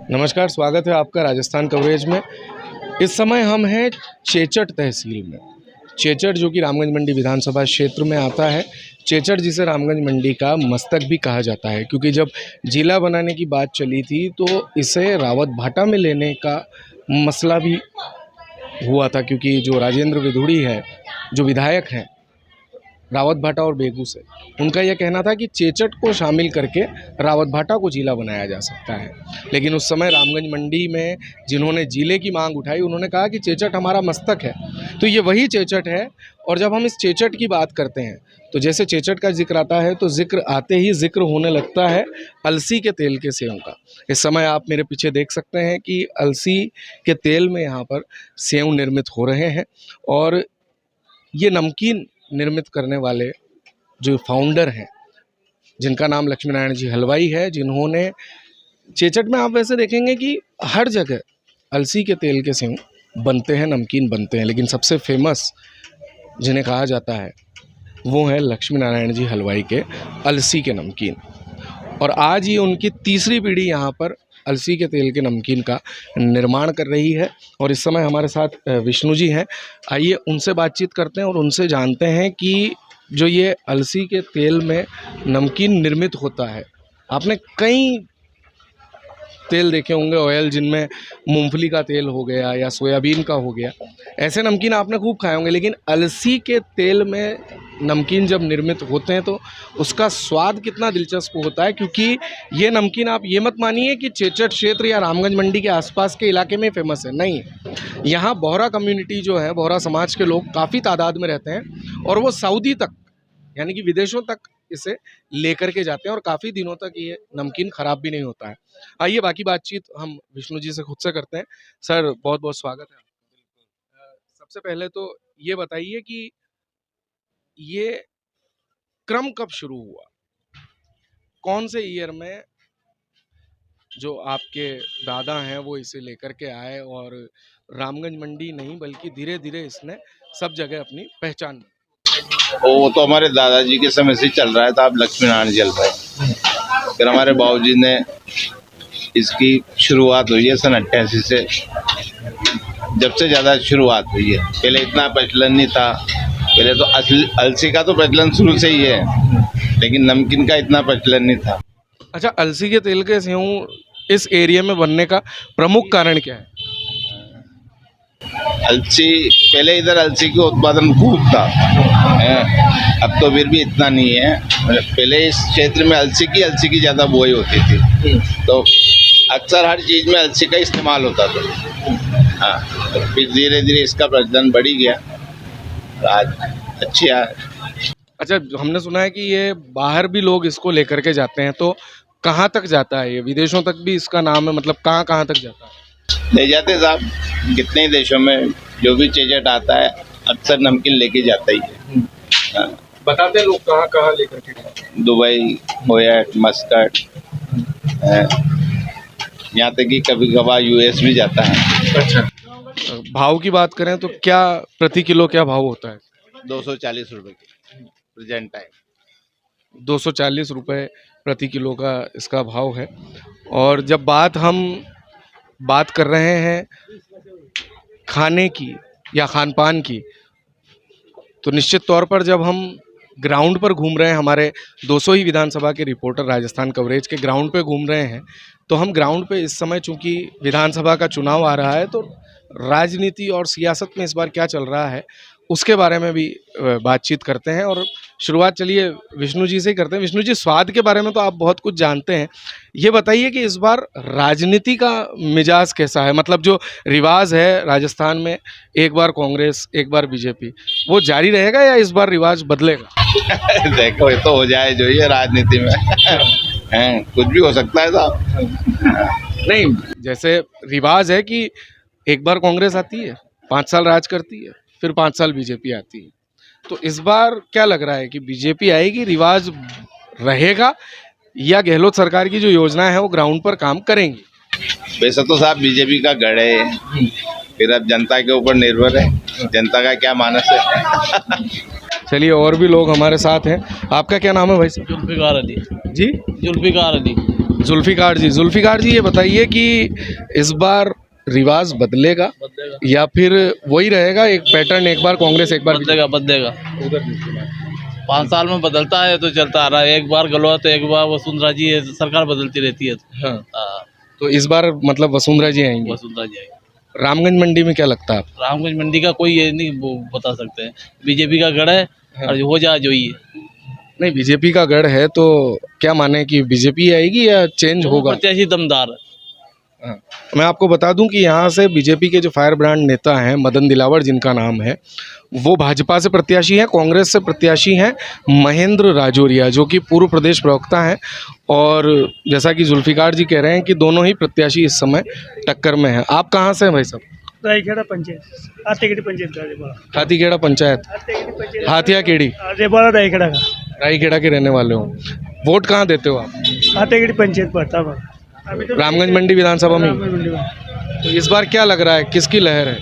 नमस्कार, स्वागत है आपका राजस्थान कवरेज में। इस समय हम हैं चेचट तहसील में। चेचट जो कि रामगंज मंडी विधानसभा क्षेत्र में आता है। चेचट जिसे रामगंज मंडी का मस्तक भी कहा जाता है, क्योंकि जब जिला बनाने की बात चली थी तो इसे रावत भाटा में लेने का मसला भी हुआ था, क्योंकि जो राजेंद्र विधुड़ी है, जो विधायक हैं रावत भाटा और बेगू से, उनका यह कहना था कि चेचट को शामिल करके रावत भाटा को जिला बनाया जा सकता है। लेकिन उस समय रामगंज मंडी में जिन्होंने जिले की मांग उठाई, उन्होंने कहा कि चेचट हमारा मस्तक है। तो ये वही चेचट है। और जब हम इस चेचट की बात करते हैं तो जैसे चेचट का जिक्र आता है तो जिक्र आते ही जिक्र होने लगता है अलसी के तेल के सेव का। इस समय आप मेरे पीछे देख सकते हैं कि अलसी के तेल में यहाँ पर सेव निर्मित हो रहे हैं। और ये नमकीन निर्मित करने वाले जो फाउंडर हैं, जिनका नाम लक्ष्मी नारायण जी हलवाई है, जिन्होंने चेचट में, आप वैसे देखेंगे कि हर जगह अलसी के तेल के सेव बनते हैं, नमकीन बनते हैं, लेकिन सबसे फेमस जिन्हें कहा जाता है वो है लक्ष्मी नारायण जी हलवाई के अलसी के नमकीन। और आज ये उनकी तीसरी पीढ़ी यहाँ पर अलसी के तेल के नमकीन का निर्माण कर रही है। और इस समय हमारे साथ विष्णु जी हैं। आइए उनसे बातचीत करते हैं और उनसे जानते हैं कि जो ये अलसी के तेल में नमकीन निर्मित होता है, आपने कई तेल देखे होंगे, ऑयल, जिनमें मूंगफली का तेल हो गया या सोयाबीन का हो गया, ऐसे नमकीन आपने खूब खाए होंगे। लेकिन अलसी के तेल में नमकीन जब निर्मित होते हैं तो उसका स्वाद कितना दिलचस्प होता है, क्योंकि ये नमकीन, आप ये मत मानिए कि चेचट क्षेत्र या रामगंज मंडी के आसपास के इलाके में फेमस है, नहीं। यहाँ बोहरा कम्युनिटी जो है, बोहरा समाज के लोग काफ़ी तादाद में रहते हैं और वो सऊदी तक, यानी कि विदेशों तक इसे लेकर के जाते हैं और काफ़ी दिनों तक ये नमकीन ख़राब भी नहीं होता है। आइए बाकी बातचीत हम विष्णु जी से खुद से करते हैं। सर, बहुत बहुत स्वागत है। सबसे पहले तो ये बताइए कि ये क्रम कब शुरू हुआ, कौन से ईयर में जो आपके दादा हैं वो इसे लेकर के आए, और रामगंज मंडी नहीं बल्कि धीरे धीरे इसने सब जगह अपनी पहचान। वो तो हमारे दादाजी के समय से चल रहा है था। आप लक्ष्मी नारायण जी हलवाई, फिर हमारे बाबूजी ने इसकी शुरुआत हुई है सन 88 से, जब से ज़्यादा शुरुआत हुई है। पहले इतना प्रचलन नहीं था। पहले तो अलसी का तो प्रचलन शुरू से ही है, लेकिन नमकीन का इतना प्रचलन नहीं था। अच्छा, अलसी के तेल के सेव इस एरिया में बनने का प्रमुख कारण क्या है? अलसी, पहले इधर अलसी का उत्पादन खूब था, अब तो फिर भी इतना नहीं है। पहले इस क्षेत्र में अलसी की ज़्यादा बुआई होती थी, तो अक्सर हर चीज़ में अलसी का इस्तेमाल होता था। हाँ, तो फिर धीरे धीरे इसका प्रचलन बढ़ी गया, आज अच्छी है। अच्छा, हमने सुना है कि ये बाहर भी लोग इसको लेकर के जाते हैं, तो कहाँ तक जाता है ये? विदेशों तक भी इसका नाम है, मतलब कहाँ कहाँ तक जाता है? ले जाते साहब, कितने देशों में जो भी चेचट आता है अक्सर नमकीन लेके जाता ही है। हाँ। बताते लोग कहाँ कहाँ लेकर के जाते हैं? दुबई, कुवैत, मस्कट, यहाँ तक कि कभी कभार यूएस भी जाता है। अच्छा, भाव की बात करें तो क्या प्रति किलो क्या भाव होता है? 240 रुपये प्रेजेंट टाइम। 240 रुपये प्रति किलो का इसका भाव है। और जब हम बात कर रहे हैं खाने की या खान पान की, तो निश्चित तौर पर जब हम ग्राउंड पर घूम रहे हैं, हमारे 200 ही विधानसभा के रिपोर्टर राजस्थान कवरेज के ग्राउंड पे घूम रहे हैं, तो हम ग्राउंड पे इस समय, चूंकि विधानसभा का चुनाव आ रहा है, तो राजनीति और सियासत में इस बार क्या चल रहा है उसके बारे में भी बातचीत करते हैं। और शुरुआत चलिए विष्णु जी से ही करते हैं। विष्णु जी, स्वाद के बारे में तो आप बहुत कुछ जानते हैं, ये बताइए कि इस बार राजनीति का मिजाज कैसा है? मतलब जो रिवाज है राजस्थान में, एक बार कांग्रेस एक बार बीजेपी, वो जारी रहेगा या इस बार रिवाज बदलेगा? देखो, ये तो हो जाए जो ये राजनीति में कुछ भी हो सकता है साहब। नहीं, जैसे रिवाज है कि एक बार कांग्रेस आती है, 5 साल राज करती है, फिर 5 साल बीजेपी आती है, तो इस बार क्या लग रहा है कि बीजेपी आएगी, रिवाज रहेगा, या गहलोत सरकार की जो योजना है वो ग्राउंड पर काम करेंगी? वैसे तो साहब बीजेपी का गढ़ है, फिर अब जनता के ऊपर निर्भर है, जनता का क्या मानस है। चलिए और भी लोग हमारे साथ हैं। आपका क्या नाम है भाई साहब? जुल्फिकार अली। जी जुल्फिकार अली। जुल्फिकार जी ये बताइए कि इस बार रिवाज बदलेगा बदलेगा या फिर वही रहेगा, एक पैटर्न, एक बार कांग्रेस एक बार बदलेगा बदलेगा। 5 साल में बदलता है तो चलता आ रहा है। एक बार गहलोत, एक बार वसुंधरा जी, सरकार बदलती रहती है। हाँ, हाँ, तो इस बार मतलब वसुंधरा जी आएंगे। वसुंधरा जी आएगी। रामगंज मंडी में क्या लगता है आपको? रामगंज मंडी का कोई ये नहीं वो बता सकते हैं। बीजेपी का गढ़ है और हो जाए जो ही है। नहीं, बीजेपी का गढ़ है तो क्या माने कि बीजेपी आएगी या चेंज होगा? प्रत्याशी दमदार है। हाँ। मैं आपको बता दूं कि यहाँ से बीजेपी के जो फायर ब्रांड नेता हैं मदन दिलावर जिनका नाम है, वो भाजपा से प्रत्याशी हैं, कांग्रेस से प्रत्याशी हैं महेंद्र राजौरिया, जो कि पूर्व प्रदेश प्रवक्ता हैं। और जैसा कि जुल्फिकार जी कह रहे हैं कि दोनों ही प्रत्याशी इस समय टक्कर में हैं। आप कहाँ से हैं भाई साहब? रायखेड़ा पंचायत, हाथीखेड़ी पंचायत का रेबाड़ा। हाथीखेड़ा पंचायत, हाथीखेड़ी पंचायत, हाथियाखेड़ी, रेबाड़ा रायखेड़ा का। रायखेड़ा के रहने वाले हो। वोट कहाँ देते हो आप? हाथीखेड़ी पंचायत पड़ता है। अभी तो रामगंज मंडी विधानसभा में। रामगंज मंडी में। तो इस बार क्या लग रहा है, किसकी लहर है?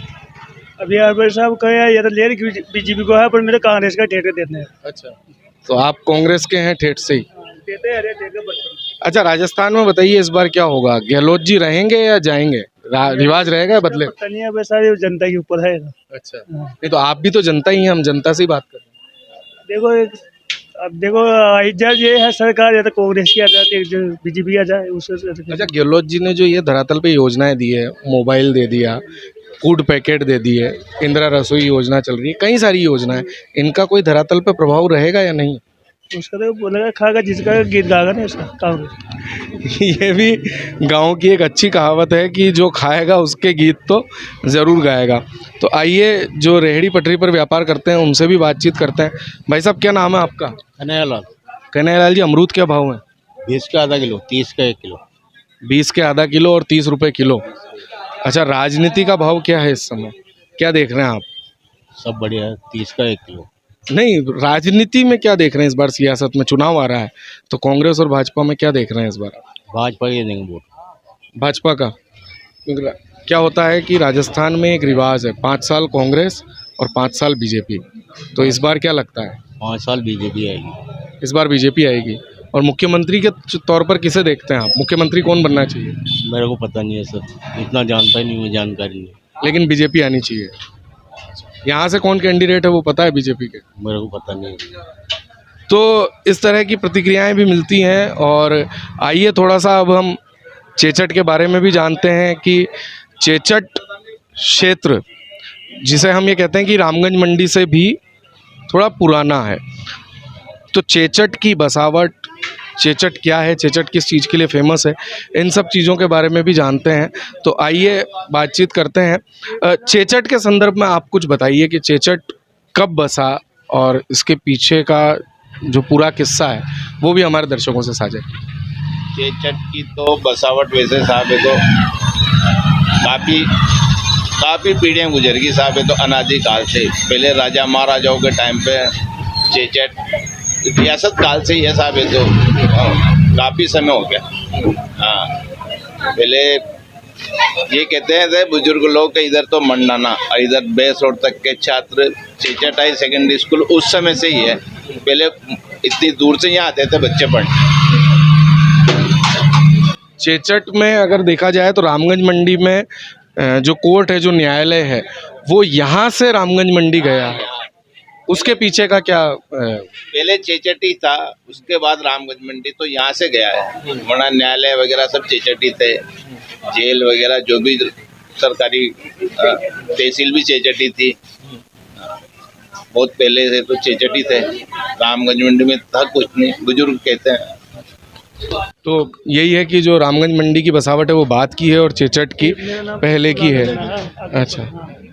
अभी अरबल साहब कहे ये तो लेर बीजेपी को है, पर मेरे कांग्रेस का ठेके देते हैं। अच्छा, तो आप कांग्रेस के हैं ठेठ से ही? देते हैं, अरे ठेके बचपन। अच्छा, राजस्थान में बताइए इस बार क्या होगा? गहलोत जी रहेंगे या जाएंगे? रिवाज रहेगा या बदले? पता नहीं है, बस सारी जनता के ऊपर है। अच्छा, नहीं तो आप भी तो जनता ही हैं, हम जनता से ही बात कर रहे हैं। देखो अब देखो इधर ये है सरकार, या तो कांग्रेस की आ जाती है, बीजेपी आ जाए उससे। अच्छा, गहलोत जी ने जो ये धरातल पे योजनाएं दी है, मोबाइल दे दिया, फूड पैकेट दे दिए, इंदिरा रसोई योजना चल रही है, कई सारी योजनाएं, इनका कोई धरातल पे प्रभाव रहेगा या नहीं? उसका तो बोलेगा खागा जिसका गीत गागा ना उसका कांग्रेस। ये भी गांव की एक अच्छी कहावत है कि जो खाएगा उसके गीत तो ज़रूर गाएगा। तो आइए जो रेहड़ी पटरी पर व्यापार करते हैं उनसे भी बातचीत करते हैं। भाई साहब क्या नाम है आपका? कन्हैयालाल। कन्हैयालाल जी, अमरूद क्या भाव है? 20 का आधा किलो, 30 का 1 किलो। 20 के आधा किलो और 30 रुपये किलो। अच्छा, राजनीति का भाव क्या है इस समय, क्या देख रहे हैं आप? सब बढ़िया है, 30 का 1 किलो। नहीं, राजनीति में क्या देख रहे हैं इस बार? सियासत में चुनाव आ रहा है तो कांग्रेस और भाजपा में क्या देख रहे हैं इस बार? भाजपा के देंगे वोट। भाजपा का? क्योंकि क्या होता है कि राजस्थान में एक रिवाज है, 5 साल कांग्रेस और 5 साल बीजेपी। तो इस बार क्या लगता है? 5 साल बीजेपी आएगी। इस बार बीजेपी आएगी। और मुख्यमंत्री के तौर पर किसे देखते हैं आप? मुख्यमंत्री कौन बनना चाहिए? मेरे को पता नहीं है सर, इतना जानता ही नहीं हूँ, जानकारी नहीं। लेकिन बीजेपी आनी चाहिए। यहाँ से कौन कैंडिडेट है वो पता है बीजेपी के? मेरे को पता नहीं है। तो इस तरह की प्रतिक्रियाएं भी मिलती हैं। और आइए थोड़ा सा अब हम चेचट के बारे में भी जानते हैं कि चेचट क्षेत्र, जिसे हम ये कहते हैं कि रामगंज मंडी से भी थोड़ा पुराना है, तो चेचट की बसावट, चेचट क्या है, चेचट किस चीज़ के लिए फेमस है, इन सब चीज़ों के बारे में भी जानते हैं। तो आइए बातचीत करते हैं। चेचट के संदर्भ में आप कुछ बताइए कि चेचट कब बसा और इसके पीछे का जो पूरा किस्सा है वो भी हमारे दर्शकों से साझा कीजिए। चेचट की तो बसावट वैसे साहब है तो काफ़ी पीढ़ियाँ गुजर गई साहब है तो अनादिकाल से। पहले राजा महाराजाओं के टाइम पे चेचट रियासत काल से ही है साहब है तो काफ़ी समय हो गया। हाँ, पहले ये कहते हैं बुजुर्ग लोग के इधर तो मंडाना और इधर बेस रोड तक के छात्र चेचट हाई सेकेंडरी स्कूल उस समय से ही है। पहले इतनी दूर से यहाँ आते थे बच्चे पढ़ने। चेचट में अगर देखा जाए तो रामगंज मंडी में जो कोर्ट है, जो न्यायालय है, वो यहाँ से रामगंज मंडी गया है। उसके पीछे का क्या पहले चेचट ही था, उसके बाद रामगंज मंडी तो यहाँ से गया है। वरना न्यायालय वगैरह सब चेचट ही थे, जेल वगैरह जो भी सरकारी तहसील भी चेचट ही थी। बहुत पहले से तो चेचट ही थे, रामगंज मंडी में था कुछ नहीं, बुजुर्ग कहते हैं। तो यही है कि जो रामगंज मंडी की बसावट है वो बात की है और चेचट की पहले की है। अच्छा,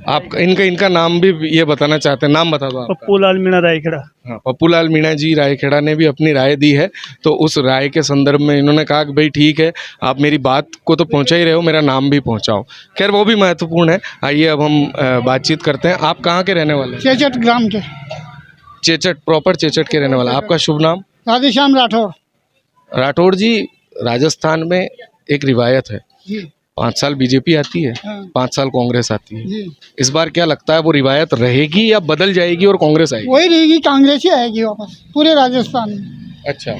आप इनका नाम भी ये बताना चाहते हैं? नाम बता दो आपका। पप्पू लाल मीणा रायखेड़ा। हाँ, पप्पू लाल मीणा जी रायखेड़ा ने भी अपनी राय दी है। तो उस राय के संदर्भ में इन्होंने कहा कि भाई ठीक है, आप मेरी बात को तो पहुंचा ही रहे हो, मेरा नाम भी पहुंचाओ। खैर वो भी महत्वपूर्ण है। आइए अब हम बातचीत करते हैं। आप कहाँ के रहने वाले हैं? चेचट ग्राम के। चेचट, प्रॉपर चेचट के रहने वाला। आपका शुभ नाम? राधेश्याम राठौर। राठौड़ जी, राजस्थान में एक रिवायत है 5 साल बीजेपी आती है, हाँ 5 साल कांग्रेस आती है। जी, इस बार क्या लगता है, वो रिवायत रहेगी या बदल जाएगी और कांग्रेस आएगी? वही रहेगी, कांग्रेस ही आएगी वापस पूरे राजस्थान में। अच्छा,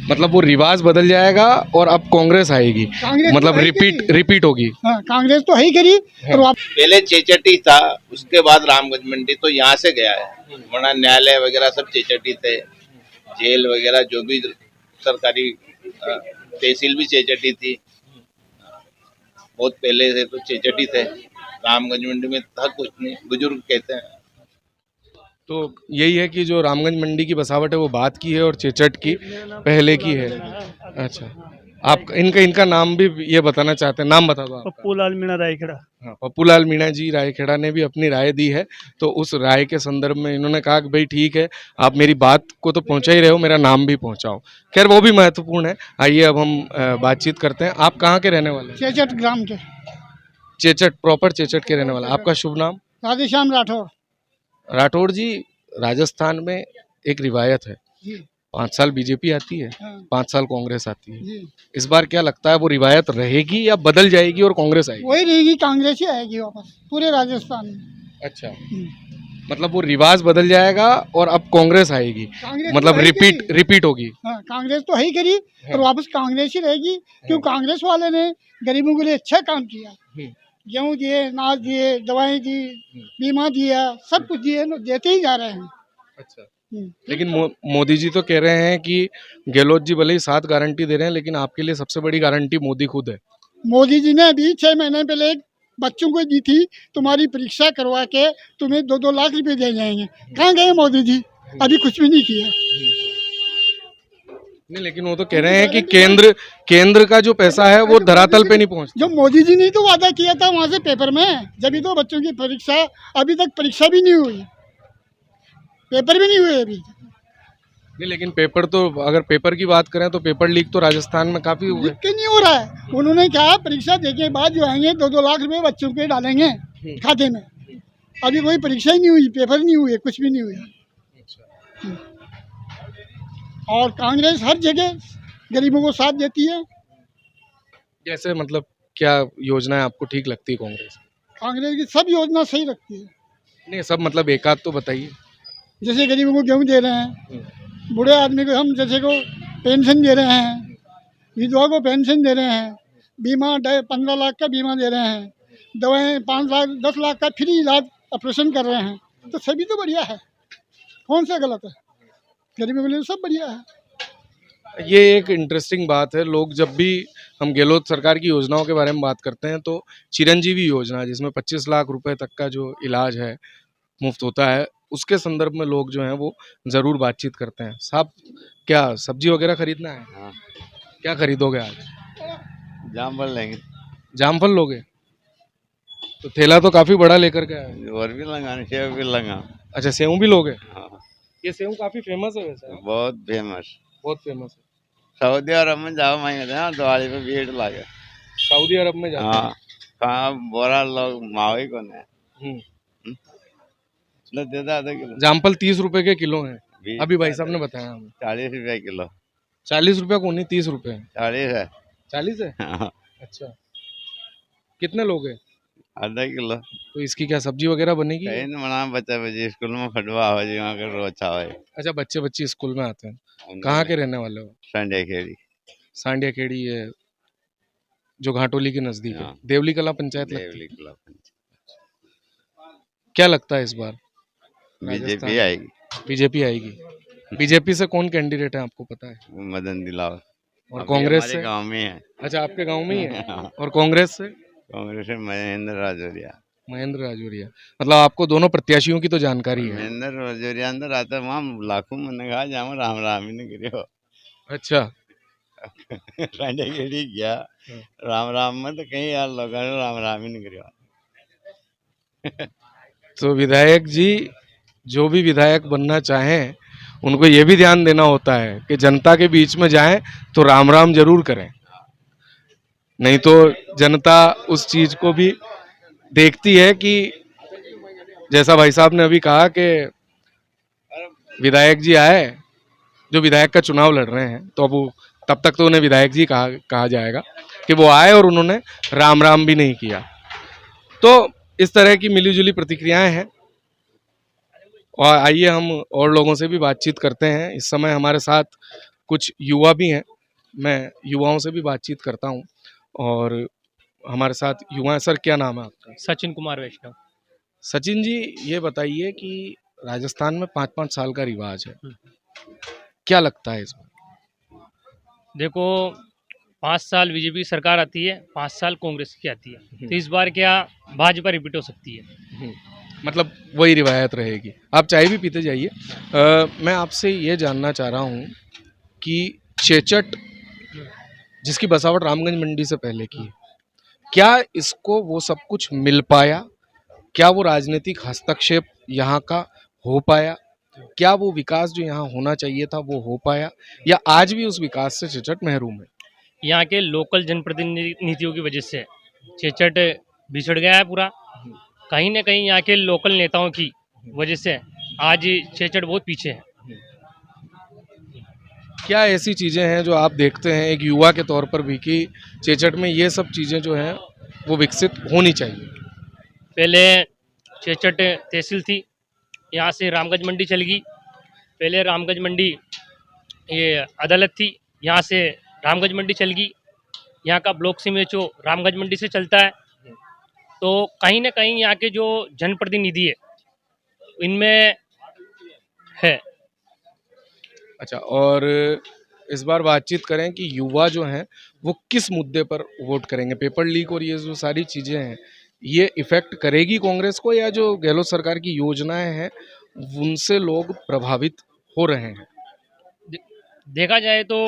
मतलब वो रिवाज बदल जाएगा और अब कांग्रेस आएगी, कांग्रेस मतलब तो है कि रिपीट होगी। हाँ, कांग्रेस तो है ही करी और वापस पहले चेचटी था, उसके बाद रामगंज मंडी, तो यहाँ से गया है, वरना न्यायालय वगैरह सब चेचटी थे, जेल वगैरह जो भी सरकारी तहसील भी चेचटी थी, बहुत पहले से तो चेचटी थे। रामगंज मंडी में था कुछ नहीं, बुजुर्ग कहते हैं। तो यही है कि जो रामगंज मंडी की बसावट है वो बात की है और चेचट की पहले की है। अच्छा, आप इनका नाम भी ये बताना चाहते हैं? नाम बता दो आप। पप्पू लाल मीणा रायखेड़ा। हाँ, पप्पू लाल मीणा जी रायखेड़ा ने भी अपनी राय दी है। तो उस राय के संदर्भ में इन्होंने कहा कि भाई ठीक है, आप मेरी बात को तो पहुंचा ही रहे हो, मेरा नाम भी पहुंचाओ। खैर वो भी महत्वपूर्ण है। आइए अब हम बातचीत करते हैं। आप कहाँ के रहने वाले हैं? चेचट ग्राम के चेचट, प्रॉपर चेचट के रहने वाले। आपका शुभ नाम? राधेश्याम राठौर राठौड़ जी, राजस्थान में एक रिवायत है, जी, 5 साल बीजेपी आती है, हाँ 5 साल कांग्रेस आती है। जी, इस बार क्या लगता है, वो रिवायत रहेगी या बदल जाएगी और कांग्रेस आएगी? वही रहेगी, कांग्रेस ही आएगी वापस पूरे राजस्थान में। अच्छा, मतलब वो रिवाज बदल जाएगा और अब कांग्रेस आएगी, कांग्रेस मतलब तो है ही करी। रिपीट होगी। हाँ, कांग्रेस तो है ही करी और वापस कांग्रेस ही रहेगी, क्यों कांग्रेस वाले ने गरीबों के लिए अच्छा काम किया। गेहूँ दिए, अनाज दिए, दवाएं दी, बीमा दिया, सब कुछ दिए, देते ही जा रहे हैं। अच्छा, लेकिन मोदी जी तो कह रहे हैं कि गहलोत जी भले ही 7 गारंटी दे रहे हैं, लेकिन आपके लिए सबसे बड़ी गारंटी मोदी खुद है। मोदी जी ने अभी 6 महीने पहले बच्चों को दी थी, तुम्हारी परीक्षा करवा के तुम्हें 2-2 लाख रुपए दे जाएंगे। कहाँ गए मोदी जी? अभी कुछ भी नहीं किया। नहीं, लेकिन वो तो कह रहे हैं कि केंद्र का जो पैसा है वो धरातल पे नहीं पहुंचता। जो मोदी जी ने तो वादा किया था वहाँ से पेपर में, जब तो बच्चों की परीक्षा, अभी तक परीक्षा भी नहीं हुई, पेपर भी नहीं हुए अभी। नहीं, लेकिन पेपर तो, अगर पेपर की बात करें तो पेपर लीक तो राजस्थान में काफी हुए। लिख के नहीं हो रहा है। उन्होंने कहा परीक्षा देने के बाद जो आएंगे 2-2 लाख रुपए बच्चों के डालेंगे खाते में। अभी कोई परीक्षा ही नहीं हुई, पेपर नहीं हुए, कुछ भी नहीं हुआ। और कांग्रेस हर जगह गरीबों को साथ देती है। जैसे मतलब क्या योजनाएं आपको ठीक लगती है कांग्रेस? कांग्रेस की सब योजना सही लगती है। नहीं, सब मतलब एक आध तो बताइए। जैसे गरीबों को गेहूँ दे रहे हैं, बूढ़े आदमी को हम जैसे को पेंशन दे रहे हैं, विधवा को पेंशन दे रहे हैं, बीमा 15 लाख का बीमा दे रहे हैं, दवाएं 5 लाख 10 लाख का फ्री इलाज ऑपरेशन कर रहे हैं। तो सभी तो बढ़िया है, कौन सा गलत है? गरीबों के लिए सब बढ़िया है। ये एक इंटरेस्टिंग बात है। लोग जब भी हम गहलोत सरकार की योजनाओं के बारे में बात करते हैं तो चिरंजीवी योजना, जिसमें 25 लाख रुपए तक का जो इलाज है मुफ्त होता है, उसके संदर्भ में लोग जो हैं वो ज़रूर बातचीत करते हैं। साहब, क्या सब्जी वगैरह खरीदना है? हाँ, क्या खरीदोगे आज? जामफल लेंगे जामफल लोगे? तो थैला तो काफ़ी बड़ा लेकर के आए। और भी लगाने, सेब भी लगा। अच्छा, सेव भी लोगे? हाँ, ये सेव काफ़ी फेमस है वैसे। बहुत फेमस। बहुत फेमस है। सऊदी अरब में जाओ, मैं दिवाली पे भीड़ लगे। सऊदी अरब में जाते हैं। हाँ, कहाँ बोरा लोग मावे को ने देता आधा किलो। जामफल 30 रुपए के किलो हैं, 20 अभी भाई साहब ने बताया हमें। 40 रुपया किलो। 40 रुपया को नहीं, 30 रुपए हैं। 40 है। 40 है? हाँ, अच्छा, कितने लोग हैं? आधा किलो। तो इसकी क्या सब्जी वगैरह बनेगी? कहीं न मना बच्चा बच्चे स्कूल में फटवा हो जी, वहाँ का रोज छावे। अच्छा, बच्चे स्कूल में आते हैं। कहाँ के रहने वाले हो? संडे खेड़ी। सांडिया खेड़ी है जो घाटोली के नजदीक है, हाँ। देवली कला पंचायत लगती है। देवली क्लब। क्या लगता है इस बार बीजेपी आएगी। बीजेपी आएगी? बीजेपी से कौन कैंडिडेट है आपको पता है? मदन दिलावर। और कांग्रेस से? गांव में है। अच्छा, आपके गांव में ही है। और कांग्रेस से? कांग्रेस से महेंद्र राजौरिया। महेंद्र राजौरिया। मतलब आपको दोनों प्रत्याशियों की तो जानकारी है। महेंद्र राजौरिया अंदर आता है, वहाँ लाखों मैंने कहा जाओ राम राम ही नहीं करियो। अच्छा, संडे खेड़ी गया राम राम में, तो कहीं यार लोग राम राम ही नहीं करियो। तो विधायक जी जो भी विधायक बनना चाहें उनको ये भी ध्यान देना होता है कि जनता के बीच में जाएं तो राम राम जरूर करें, नहीं तो जनता उस चीज को भी देखती है कि जैसा भाई साहब ने अभी कहा कि विधायक जी आए, जो विधायक का चुनाव लड़ रहे हैं, तो अब वो तब तक तो उन्हें विधायक जी कहा जाएगा कि वो आए और उन्होंने राम राम भी नहीं किया। तो इस तरह की मिलीजुली प्रतिक्रियाएं हैं और आइए हम और लोगों से भी बातचीत करते हैं। इस समय हमारे साथ कुछ युवा भी हैं, मैं युवाओं से भी बातचीत करता हूं और हमारे साथ युवा हैं। सर क्या नाम है आपका? सचिन कुमार वैष्णव। सचिन जी ये बताइए कि राजस्थान में 5-5 साल का रिवाज है, क्या लगता है इस बार? देखो 5 साल बीजेपी सरकार आती है, 5 साल कांग्रेस की आती है, तो इस बार क्या भाजपा रिपीट हो सकती है? मतलब वही रिवायत रहेगी। आप चाय भी पीते जाइए। मैं आपसे ये जानना चाह रहा हूँ कि चेचट जिसकी बसावट रामगंज मंडी से पहले की है, क्या इसको वो सब कुछ मिल पाया? क्या वो राजनीतिक हस्तक्षेप यहाँ का हो पाया? क्या वो विकास जो यहाँ होना चाहिए था वो हो पाया, या आज भी उस विकास से चेचट महरूम है? यहाँ के लोकल जनप्रतिनिधियों की वजह से चेचट बिछड़ गया है पूरा। कहीं ना कहीं यहाँ के लोकल नेताओं की वजह से आज चेचट बहुत पीछे है। क्या ऐसी चीज़ें हैं जो आप देखते हैं एक युवा के तौर पर भी कि चेचट में ये सब चीज़ें जो हैं वो विकसित होनी चाहिए? पहले चेचट तहसील थी, यहाँ से रामगंज मंडी चल गई। पहले रामगंज मंडी ये अदालत थी, यहाँ से रामगंज मंडी चल गई। यहाँ का ब्लॉक सीएमएचओ रामगंज मंडी से चलता है। तो कहीं ना कहीं यहाँ के जो जनप्रतिनिधि है इनमें है। अच्छा, और इस बार बातचीत करें कि युवा जो हैं वो किस मुद्दे पर वोट करेंगे? पेपर लीक और ये जो सारी चीज़ें हैं ये इफ़ेक्ट करेगी कांग्रेस को, या जो गहलोत सरकार की योजनाएं हैं उनसे लोग प्रभावित हो रहे हैं? देखा जाए तो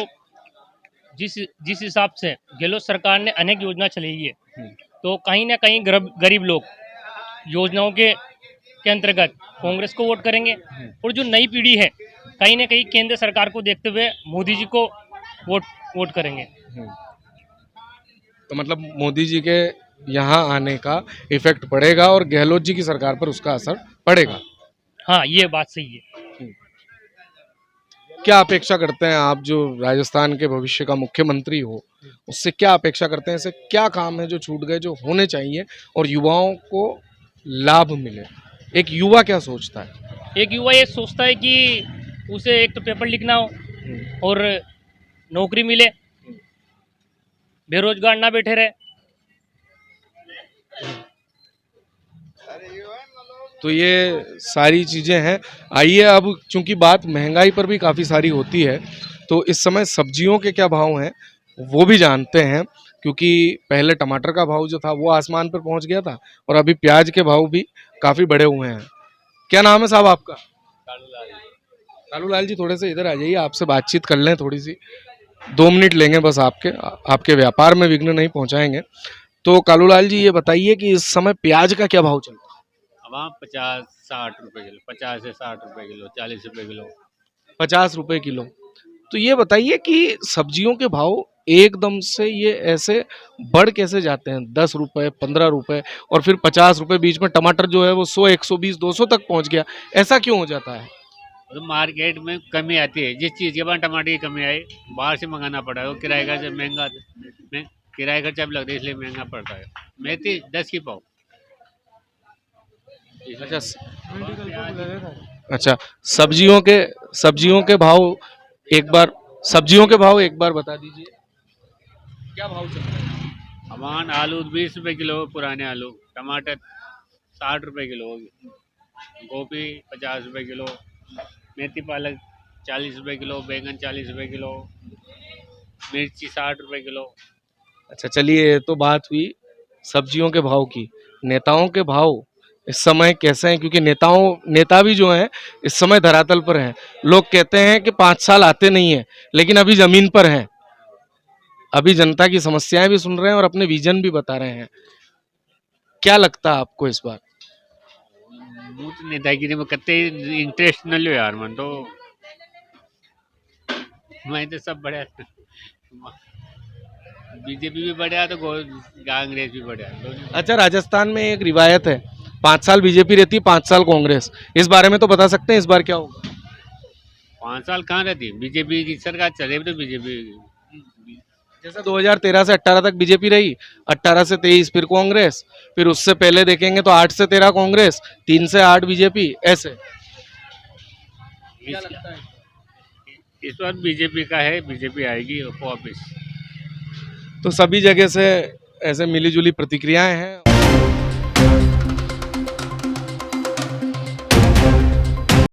जिस हिसाब से गहलोत सरकार ने अनेक योजना चलाई है, तो कहीं ना कहीं गरीब लोग योजनाओं के अंतर्गत कांग्रेस को वोट करेंगे। और जो नई पीढ़ी है कहीं ना कहीं केंद्र सरकार को देखते हुए मोदी जी को वोट करेंगे। तो मतलब मोदी जी के यहाँ आने का इफेक्ट पड़ेगा और गहलोत जी की सरकार पर उसका असर पड़ेगा। हाँ, ये बात सही है। क्या अपेक्षा करते हैं आप, जो राजस्थान के भविष्य का मुख्यमंत्री हो, उससे क्या अपेक्षा करते हैं? ऐसे क्या काम है जो छूट गए, जो होने चाहिए और युवाओं को लाभ मिले? एक युवा क्या सोचता है? एक युवा ये सोचता है कि उसे एक तो पेपर लिखना हो और नौकरी मिले, बेरोजगार ना बैठे रहे। तो ये सारी चीज़ें हैं। आइए अब, चूंकि बात महंगाई पर भी काफ़ी सारी होती है, तो इस समय सब्जियों के क्या भाव हैं वो भी जानते हैं, क्योंकि पहले टमाटर का भाव जो था वो आसमान पर पहुंच गया था और अभी प्याज के भाव भी काफ़ी बढ़े हुए हैं। क्या नाम है साहब आपका? कालूलाल जी, थोड़े से इधर आ जाइए, आपसे बातचीत कर लें थोड़ी सी। 2 मिनट लेंगे बस आपके व्यापार में विघ्न नहीं पहुंचाएंगे। तो कालूलाल जी ये बताइए कि इस समय प्याज का क्या भाव चल रहा है? वहाँ 50-60 रुपए किलो, 50 से 60 रुपए किलो, 40 रुपए किलो। 50 रुपए किलो। तो ये बताइए कि सब्जियों के भाव एकदम से ये ऐसे बढ़ कैसे जाते हैं? 10 रुपए, 15 रुपए और फिर 50 रुपए, बीच में टमाटर जो है वो 100, 120, 200 तक पहुंच गया। ऐसा क्यों हो जाता है? तो मार्केट में कमी आती है, जिस चीज़ के बाद टमाटर की कमी आई बाहर से मंगाना पड़ा है। वो किराए खर्च महंगा, किराए खर्चा भी लगता है, इसलिए महंगा पड़ता है। मेथी 10 की पाव। अच्छा, सब्जियों के भाव एक बार बता दीजिए, क्या भाव चल रहा है? अमान आलू 20 रुपए किलो, पुराने आलू। टमाटर 60 रुपए किलो, गोभी 50 रुपए किलो, मेथी पालक 40 रुपए किलो, बैंगन 40 रुपए किलो, मिर्ची 60 रुपए किलो। अच्छा, चलिए, ये तो बात हुई सब्जियों के भाव की। नेताओं के भाव इस समय कैसे हैं? क्योंकि नेता भी जो हैं इस समय धरातल पर हैं। लोग कहते हैं कि 5 साल आते नहीं है, लेकिन अभी जमीन पर हैं, अभी जनता की समस्याएं भी सुन रहे हैं और अपने विजन भी बता रहे हैं। क्या लगता है आपको इस बार? नेतागिरी में कते इंटरेस्ट न लो यार, मन तो मैं तो सब बढ़िया, बीजेपी भी बढ़िया तो कांग्रेस भी बढ़िया। अच्छा, राजस्थान में एक रिवायत है, 5 साल बीजेपी रहती, 5 साल कांग्रेस। इस बारे में तो बता सकते हैं इस बार क्या होगा? 5 साल कहाँ रहती? बीजेपी की सरकार चले तो बीजेपी जैसे 2013 से 18 तक बीजेपी रही, 18 से 23 फिर कांग्रेस, फिर उससे पहले देखेंगे तो 8 से 13 कांग्रेस, 3 से 8 बीजेपी, ऐसे क्या लगता है? इस बार बीजेपी का है, बीजेपी आएगी वापस। तो सभी जगह से ऐसे मिली जुली प्रतिक्रियाएं हैं।